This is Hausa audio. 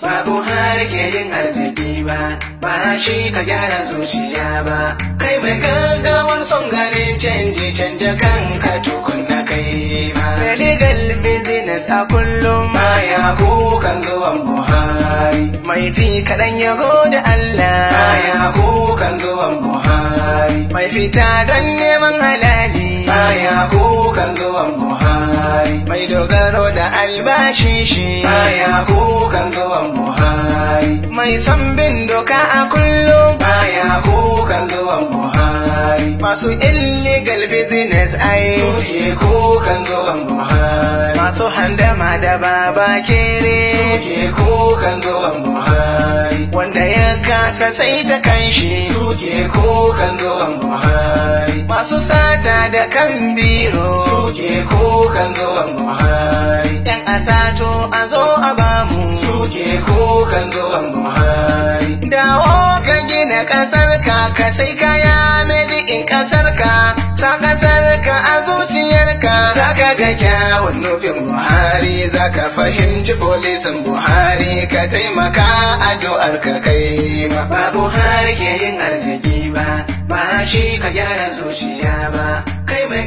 ba Buhari ke yin arziki ba shi ka gyara zuciya ba. Kai mai gaggawar son ganin canji, canja kanka tukunna kai ma. Mai legal business a kullum baya kukan zuwan Buhari. Mai ci kaɗan ya gode Allah baya kukan zuwan Buhari. Mai fita don neman halali baya kukan zuwan Buhari. Mai dogaro da albashi shi baya kukan zuwan Buhari. Mai son bin doka a kullum baya kukan zuwan Buhari. Masu illegal business ai suke kukan zuwan Buhari. Masu handama da baba kere suke kukan zuwan Buhari. Wanda ya kasa sai ta kanshi suke kukan zuwan Buhari. Masu sata da kan biro suke kukan zuwan Buhari. Yan asato a zo a bamu suke kukan zuwan Buhari. Dawo ka gina ƙasarka, ka sai kaya made in ƙasarka, sa ƙasarka a zuciyarka. Zaka ga kyawun nufin Buhari, zaka fahimci polisin Buhari, ka taimaka addu'ar ka kai ma. Ba Buhari ke yin arziki ba shi ka gyara zuciya ba. Kai mai